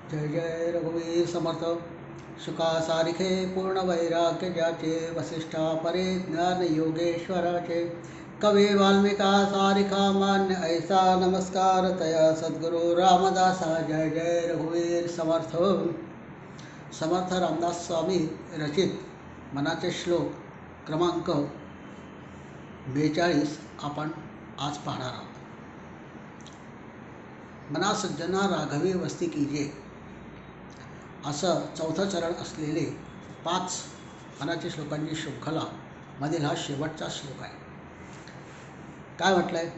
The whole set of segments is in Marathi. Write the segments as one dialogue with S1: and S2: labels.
S1: जय जय रघुवीर समर्थ. सुखा सारिखे पूर्ण वैराग्य ज्याचे, वसिष्ठा परे ज्ञान योगेश्वराचे. कवी वाल्मिका सारिखा मान्य ऐसा, नमस्कार तया सद्गुरु रामदासा. जय जय रघुवीर समर्थ. समर्थ रामदास स्वामी रचित मनाचे श्लोक क्रमांक 42 आपण आज पाहणार आहोत. मना सज्जना राघवी वस्ती कीजे, असं चौथं चरण असलेले 5 मनाच्या श्लोकांची शृंखला मधील हा शेवटचा श्लोक आहे. काय म्हटलंय?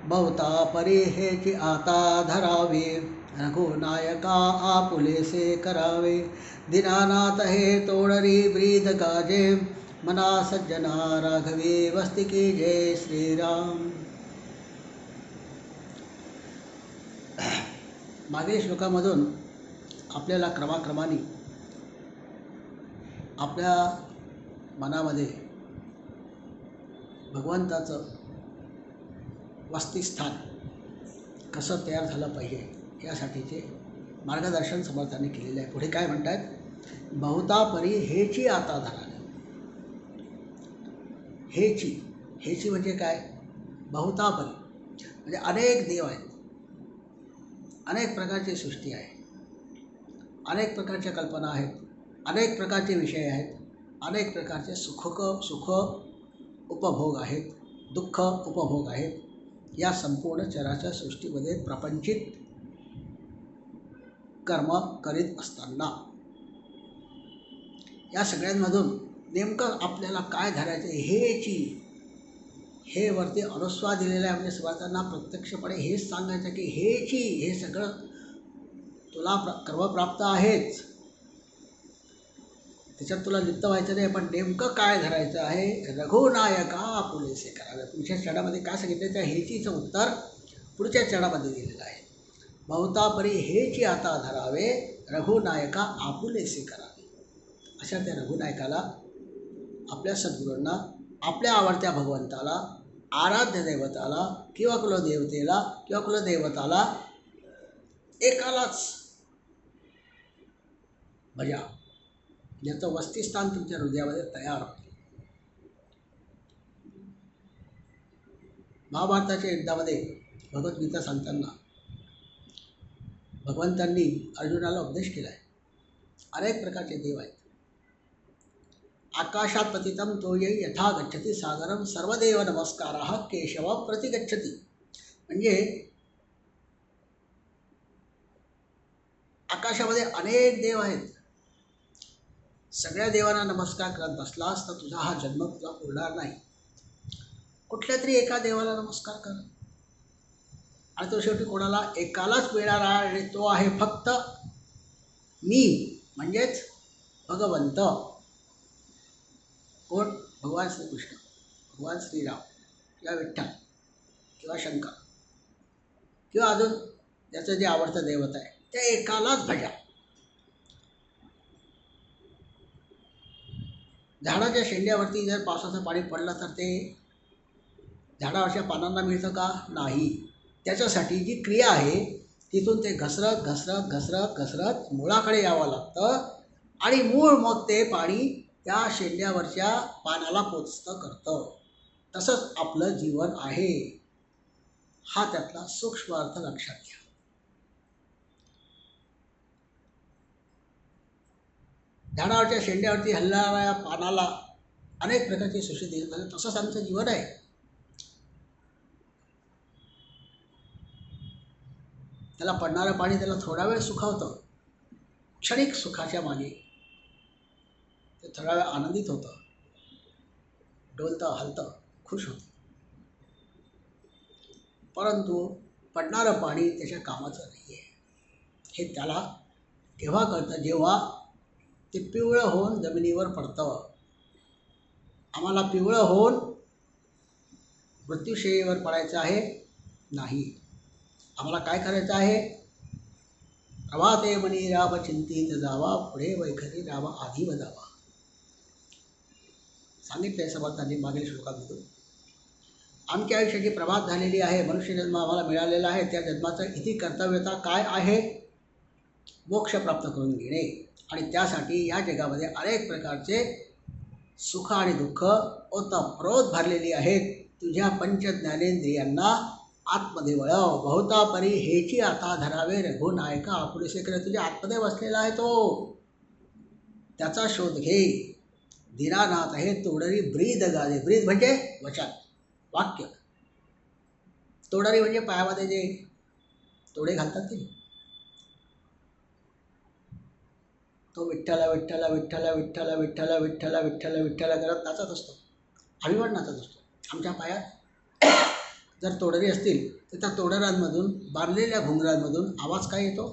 S1: बहुता परी हेची आता धरावे, रघुनायका आपुलेसे करावे. दीनानाथ हे तोडरी ब्रीद गाजे, मना सज्जना राघवी वस्ती की जय श्रीराम. मागील श्लोकामधून आपल्याला क्रमाक्रमाने आपल्या मनामध्ये भगवंताचं वसतिस्थान कसं तयार झालं पाहिजे यासाठीचे मार्गदर्शन समर्थांनी केलेले आहे. पुढे काय म्हणतात? बहुता परी हेची आता धरावे. हेची म्हणजे काय? बहुता परी म्हणजे अनेक देव आहेत, अनेक प्रकारची सृष्टी आहे, अनेक प्रकारच्या कल्पना आहेत, अनेक प्रकारचे विषय आहेत, अनेक प्रकारचे सुख उपभोग आहेत, दुःख उपभोग आहेत. या संपूर्ण चराचर सृष्टीमध्ये प्रपंचित कर्म करीत असताना या सगळ्यांमधून नेमकं आपल्याला काय धरायचं हे वरती अनुस्वार दिलेला आहे. म्हणजे समर्थांना प्रत्यक्षपणे हेच सांगायचं की हे सगळं तुला कर्मप्राप्त आहेच, त्याच्यात तुला लिप्त व्हायचं नाही. पण नेमकं काय धरायचं आहे? रघुनायका आपुलेसे करावे. पुढच्या चरणामध्ये काय सांगितलं? त्या हेचीचं उत्तर पुढच्या चरणामध्ये दिलेलं आहे. बहुता परी हेची आता धरावे, रघुनायका आपुलेसे करावे. अशा त्या रघुनायकाला, आपल्या सद्गुरूंना, आपल्या आवडत्या भगवंताला, आराध्य दैवताला किंवा कुलदेवतेला किंवा कुलदैवताला एकालाच भजा, ज्याचं वसतिस्थान तुमच्या हृदयामध्ये तयार होते. महाभारताच्या युद्धामध्ये भगवद्गीता सांगताना भगवंतांनी अर्जुनाला उपदेश केला आहे. अनेक प्रकारचे देव आहेत. आकाशात पतितं तोयै यथा गच्छति सागरं, सर्वदेव नमस्काराः केशव प्रतिगच्छति. म्हणजे आकाशामध्ये अनेक देव आहेत. सगळ्या देवांना नमस्कार करत बसलास तर तुझा हा जन्म तुला उरणार नाही. कुठल्या तरी एका देवाला नमस्कार कर, आणि तो शेवटी कोणाला? एकालाच मिळणारा, आणि तो आहे फक्त मी, म्हणजेच भगवंत. कोण? भगवान श्रीकृष्ण, भगवान श्रीराम किंवा विठ्ठल किंवा शंकर किंवा अजून ज्याचं जे आवडतं दैवत आहे, त्या एकालाच भजा. झाडाच्या शेंड्यावरती जर पावसाचं पाणी पडलं तर ते झाडावरच्या पानांना मिळतं का? नाही. त्याच्यासाठी जी क्रिया आहे तिथून ते घसरत घसरत घसरत घसरत मुळाकडे यावं लागतं, आणि मूळ मग ते पाणी त्या शेंड्यावरच्या पानाला पोचतं करतं. तसंच आपलं जीवन आहे. हा त्यातला सूक्ष्म अर्थ लक्षात घ्या. झाडावरच्या शेंड्यावरती हलणाऱ्या पानाला अनेक प्रकारची सृष्टी दिली जाते. तसंच आमचं जीवन आहे. त्याला पडणारं पाणी त्याला थोडा वेळ सुखावतं, क्षणिक सुखाच्या मागे ते थोडा वेळ आनंदित होतं, डोलतं, हलतं, खुश होतं. परंतु पडणारं पाणी त्याच्या कामाचं नाही आहे. हे त्याला केव्हा कळतं? जेव्हा ते पिवळं होऊन जमिनीवर पडतं. आम्हाला पिवळं होऊन मृत्यूशय्येवर पडायचं आहे नाही. आम्हाला काय करायचं आहे? प्रभाते मनी राम चिंतित जावा, पुढे वैखरी राम आधी वदावा. सांगितलंय समर्थांनी मागील श्लोकामधून. आमच्या आयुष्याची प्रभात झालेली आहे, मनुष्यजन्म आम्हाला मिळालेला आहे. त्या जन्माचं इति कर्तव्यता काय आहे? मोक्ष प्राप्त करून घेणे आणि त्यासाठी या जगामध्ये अनेक प्रकारचे सुख आणि दुःख ओतप्रोत भरलेली आहेत. तुझ्या पंचज्ञानेंद्रियांना आतमध्ये वळव. बहुतापरी हेची आता धरावे रघुनायका आपुलेसे करे. तुझ्या आतमध्ये बसलेला आहे तो, त्याचा शोध घे. दीनानाथ हे तोडरी ब्रीद गाजे. ब्रीद म्हणजे वचन, वाक्य. तोडरी म्हणजे पायामध्ये जे तोडे घालतात की तो विठ्ठला विठ्ठला विठ्ठला विठ्ठला विठ्ठला विठ्ठला विठ्ठला विठ्ठला करत नाचत असतो. आम्ही पण नाचत असतो. आमच्या पायात जर तोडरी असतील तर त्या तोडरांमधून, बांधलेल्या घुंगरांमधून आवाज काय येतो?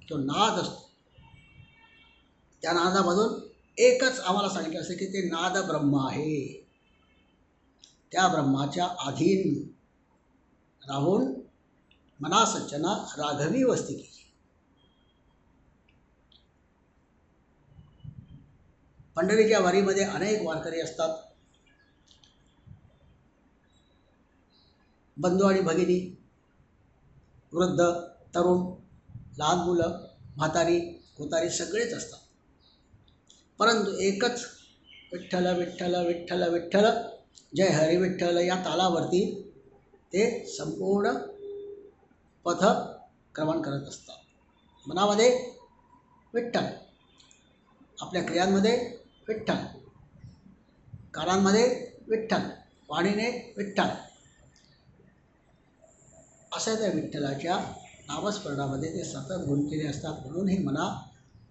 S1: तो नाद असतो. त्या नादामधून एकच आम्हाला सांगितलं असतं की ते नाद ब्रह्म आहे. त्या ब्रह्माच्या अधीन राहून मना सज्जना राघवी वस्ती केली. पंढरीच्या वारीमध्ये अनेक वारकरी असतात. बंधू आणि भगिनी, वृद्ध, तरुण, लहान मुलं, म्हातारी, कोतारी सगळेच असतात. परंतु एकच विठ्ठल विठ्ठल विठ्ठल विठ्ठल जय हरी विठ्ठल या तालावरती ते संपूर्ण पथ क्रमण करत असतात. मनामध्ये विठ्ठल, आपल्या क्रियांमध्ये विठ्ठल, कानांमध्ये विठ्ठल, वाणीने विठ्ठल, अशा त्या विठ्ठलाच्या नामस्मरणामध्ये ते सतत गुंतलेले असतात. म्हणून हे मना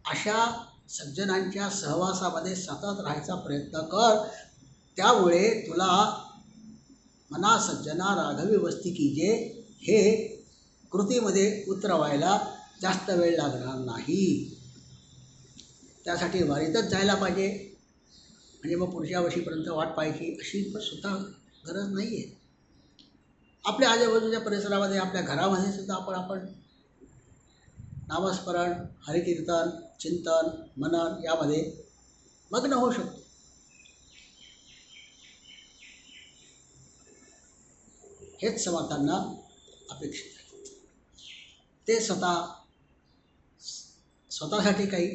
S1: अशा सज्जनांच्या सहवासामध्ये सतत राहायचा प्रयत्न कर. त्यामुळे तुला मना सज्जना राघवी वस्ती कीजे हे कृतीमध्ये उतरवायला जास्त वेळ लागणार नाही. त्यासाठी वारीतच जायला पाहिजे, म्हणजे मग पुढच्या वर्षीपर्यंत वाट पाहायची अशी पण सुद्धा गरज नाही आहे. आपल्या आजूबाजूच्या परिसरामध्ये, आपल्या घरामध्ये सुद्धा आपण नामस्मरण, हरिकीर्तन, चिंतन, मनन यामध्ये मग्न होऊ शकतो. हेच समर्थांना अपेक्षित आहे. ते स्वतःसाठी काही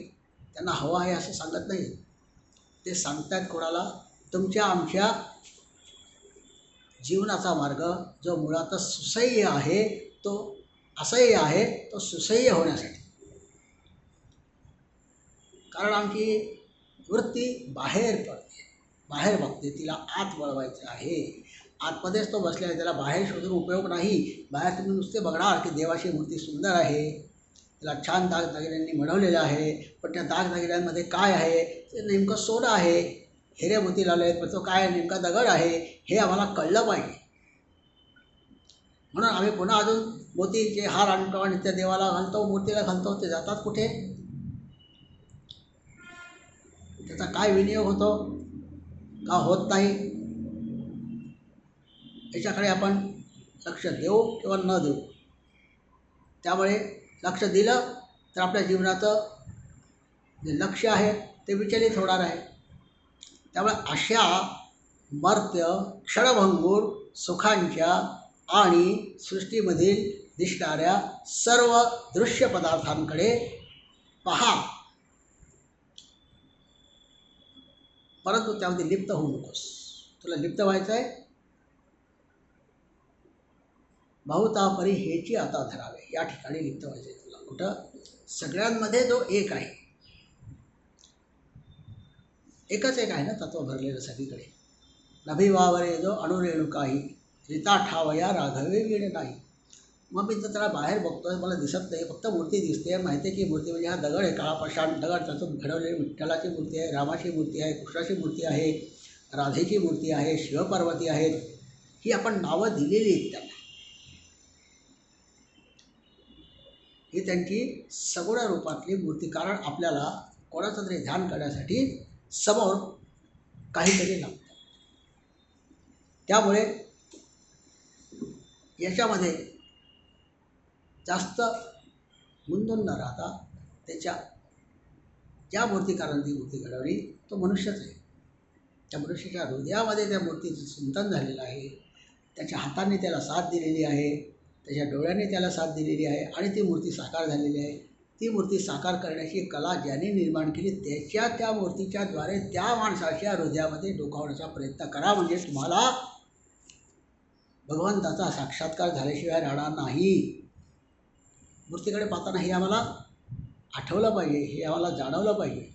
S1: त्यांना हवं आहे असं सांगत नाही. ते सांगतात कोणाला? तुमच्या आमच्या जीवनाचा मार्ग जो मुळातच सुसह्य आहे, तो असह्य आहे, तो सुसह्य होण्यासाठी. कारण आमची वृत्ती बाहेर पडते, बाहेर बघते, तिला आत वळवायचं आहे. आतमध्येच तो बसला आहे, त्याला बाहेर शोधून उपयोग नाही. बाहेर तुम्ही नुसते बघणार की देवाची मूर्ती सुंदर आहे, त्याला छान दागदागिन्यांनी मढवलेलं आहे, पण त्या दागदागिन्यांमध्ये काय आहे? ते नेमकं सोनं आहे. हिरे मोती लावले आहेत, पण तो काय नेमका दगड आहे हे आम्हाला कळलं पाहिजे. म्हणून आम्ही पुन्हा अजून मोतीचे हार आणतो आणि त्या देवाला घालतो, मूर्तीला घालतो. ते जातात कुठे? त्याचा काय विनियोग होतो का होत नाही याच्याकडे आपण लक्ष देऊ किंवा न देऊ. त्यामुळे लक्ष दिलं तर आपल्या जीवनाचं जे लक्ष आहे ते विचलित होणार आहे. त्यामुळे अशा मर्त्य क्षणभंगूर सुखांच्या आणि सृष्टीमधील दिसणाऱ्या सर्व दृश्य पदार्थांकडे पहा, परंतु त्यामध्ये लिप्त होऊ नकोस. तुला लिप्त व्हायचं आहे? बहुतापरी हेची आता धरावे या ठिकाणी लिप्त व्हायचं आहे तुला. कुठं? सगळ्यांमध्ये जो एक आहे, एकच एक आहे ना तत्व भरलेलं सगळीकडे. नभी वावरे जो अणुरेणुकाही रीता ठावया राघवे वीण नाही. मग मी तर त्याला बाहेर बघतोय, मला दिसत नाही, फक्त मूर्ती दिसते. माहिती आहे की मूर्ती म्हणजे हा दगड आहे, काळा पाषाण दगड, त्यातून घडवलेली विठ्ठलाची मूर्ती आहे, रामाची मूर्ती आहे, कृष्णाची मूर्ती आहे, राधेची मूर्ती आहे, शिवपार्वती आहेत. ही आपण नावं दिलेली आहेत त्यांना. ही त्यांची सगुण रूपातली मूर्ती. कारण आपल्याला कोणाचं तरी ध्यान करण्यासाठी समोर काहीतरी लागतं. त्यामुळे याच्यामध्ये जास्त गुंतून न राहता त्याच्या ज्या मूर्तिकारांनी ती मूर्ती घडवली तो मनुष्यच आहे. त्या मनुष्याच्या हृदयामध्ये त्या मूर्तीचं चिंतन झालेलं आहे, त्याच्या हाताने त्याला साथ दिलेली आहे, त्याच्या डोळ्याने त्याला साथ दिलेली आहे आणि ती मूर्ती साकार झालेली आहे. ती मूर्ती साकार करण्याची कला ज्याने निर्माण केली त्या मूर्तीच्या द्वारे त्या माणसाच्या हृदयामध्ये डोकावण्याचा प्रयत्न करा, म्हणजे तुम्हाला भगवंताचा साक्षात्कार झाल्याशिवाय राहणार नाही. मूर्तीकडे पाहताना हे आम्हाला आठवलं पाहिजे, हे आम्हाला जाणवलं पाहिजे.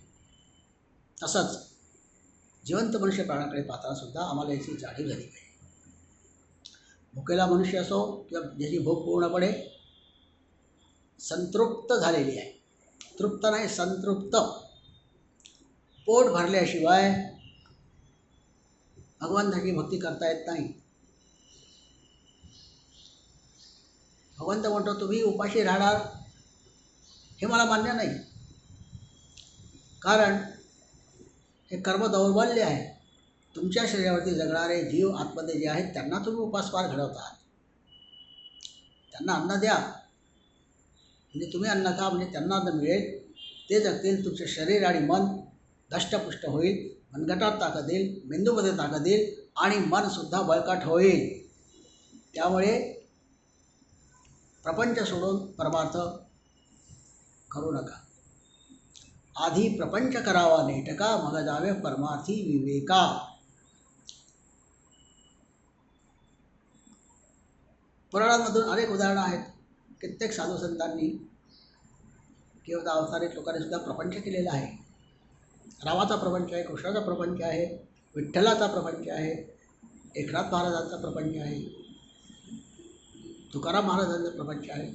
S1: तसंच जिवंत मनुष्य प्राण्याकडे पाहताना सुद्धा आम्हाला याची जाणीव झाली पाहिजे. भुकेला मनुष्य असो किंवा ज्याची भूक पूर्णपणे संतृप्त झालेली आहे, तृप्त नाही संतृप्त, पोट भरल्याशिवाय भगवंताची भक्ती करता येत नाही. भगवंत म्हणतो तुम्ही उपाशी राहणार हे मला मान्य नाही, कारण हे कर्म दौर्बल्य आहे. तुमच्या शरीरावरती जगणारे जीव आतमध्ये जे आहेत त्यांना तुम्ही उपासमार घडवतात, त्यांना अन्न द्या, म्हणजे तुम्ही अन्न खा, म्हणजे त्यांना अन्न मिळेल, ते जगतील, तुमचे शरीर आणि मन धष्टपुष्ट होईल, मनगटात ताकद येईल, मेंदूमध्ये ताकद येईल आणि मनसुद्धा बळकट होईल. त्यामुळे प्रपंच सोडून परमार्थ करू नका. आधी प्रपंच करावा नेटका, मग जावे परमार्थी विवेका. पुराणांमधून अनेक उदाहरणं आहेत. कित्येक साधू संतांनी किंवा अवतारित लोकांनी सुद्धा प्रपंच केलेला आहे. रामाचा प्रपंच आहे, कृष्णाचा प्रपंच आहे, विठ्ठलाचा प्रपंच आहे, एकनाथ महाराजांचा प्रपंच आहे, तुकाराम महाराजांचा प्रपंच आहे,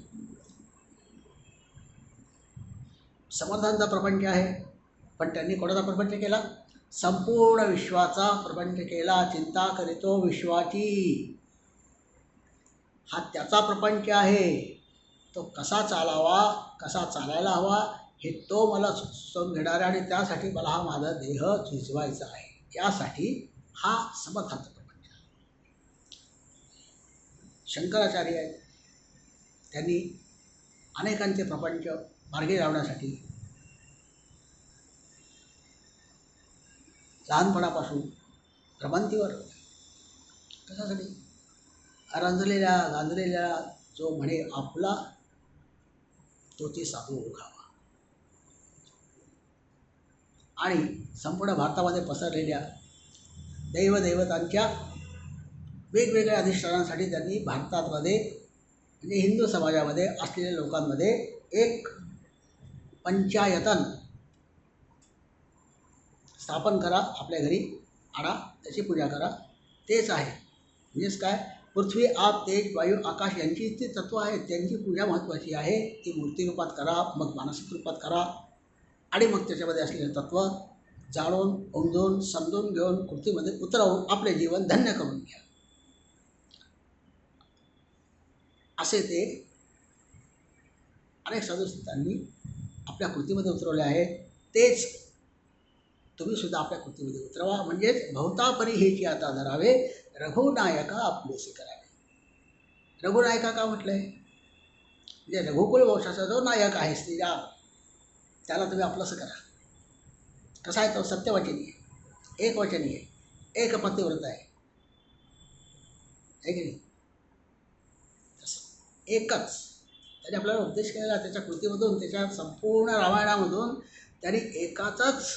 S1: समर्थांचा प्रपंच आहे. पण त्यांनी कोणाचा प्रपंच केला? संपूर्ण विश्वाचा प्रपंच केला. चिंता करीतो विश्वाची, हा त्याचा प्रपंच आहे. तो कसा चालावा, कसा चालायला हवा हे तो मला सुचवून घेणार आहे, आणि त्यासाठी मला हा माझा देह झिजवायचा आहे. यासाठी हा समर्थांचा प्रपंच. शंकराचार्य आहेत, त्यांनी अनेकांचे प्रपंच मार्गी लावण्यासाठी लहानपणापासून भ्रमंतीवर कशासाठी गांजलेल्या जो म्हणे आपला तो ते साधू ओळखावा, आणि संपूर्ण भारतामध्ये पसरलेल्या दैवदैवतांच्या वेगवेगळ्या अधिष्ठानांसाठी त्यांनी भारतामध्ये म्हणजे हिंदू समाजामध्ये असलेल्या लोकांमध्ये एक पंचायतन स्थापन करा, आपल्या घरी आणा, त्याची पूजा करा. तेच आहे, म्हणजेच काय, पृथ्वी आप तेज वायू आकाश यांची ती तत्त्व आहेत, त्यांची पूजा महत्त्वाची आहे. ती मूर्ती रूपात करा, मग मानसिक रूपात करा, आणि मग त्याच्यामध्ये असलेलं तत्त्व जाणून उमजून समजून घेऊन कृतीमध्ये उतरवून आपले जीवन धन्य करून घ्या. असे ते अनेक साधू संतांनी आपल्या कृतीमध्ये उतरवले आहेत. तेच तुम्ही सुद्धा आपल्या कृतीमध्ये उतरवा, म्हणजेच भवतापरी हेची आता धरावे, रघुनायका आपलेसे करावे. रघुनायका का म्हटलं आहे? म्हणजे रघुकुल वंशाचा जो नायक आहे श्रीराम, त्याला तुम्ही आपलंसं करा. कसा आहे तो? सत्यवचनी आहे, एकवचनी आहे, एकपतिव्रत आहे की नाही? तसं एकच त्याने आपल्याला उपदेश केलेला. त्याच्या कृतीमधून, त्याच्या संपूर्ण रामायणामधून त्यांनी एकाचंच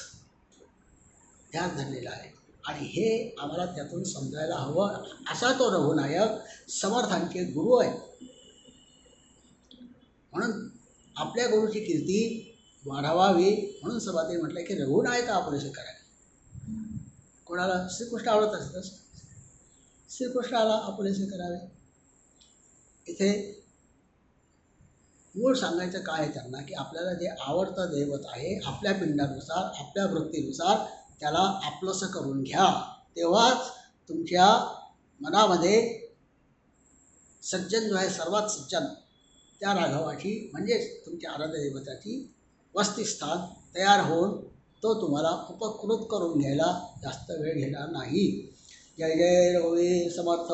S1: ध्यान धरलेलं आहे, आणि हे आम्हाला त्यातून समजायला हवं. असा तो रघुनायक समर्थांचे गुरु आहेत. म्हणून आपल्या गुरुची कीर्ती वाढवावी म्हणून सभातेने म्हटलं की रघुनायका आपलेसे करावे. कोणाला श्रीकृष्ण आवडत असतं, श्रीकृष्णाला आपलेसे करावे. इथे मूळ सांगायचं काय आहे त्यांना, की आपल्याला जे आवडतं दैवत आहे, आपल्या पिंडानुसार, आपल्या वृत्तीनुसार त्याला आपलंसं करून घ्या. तेव्हाच तुमच्या मनामध्ये सज्जन जो आहे, सर्वात सज्जन त्या राघवाची म्हणजेच तुमच्या आराध्य दैवताची वस्तीस्थान तयार होऊन तो तुम्हाला उपकृत करून घ्यायला जास्त वेळ घेणार नाही. जय जय रघुवीर समर्थ.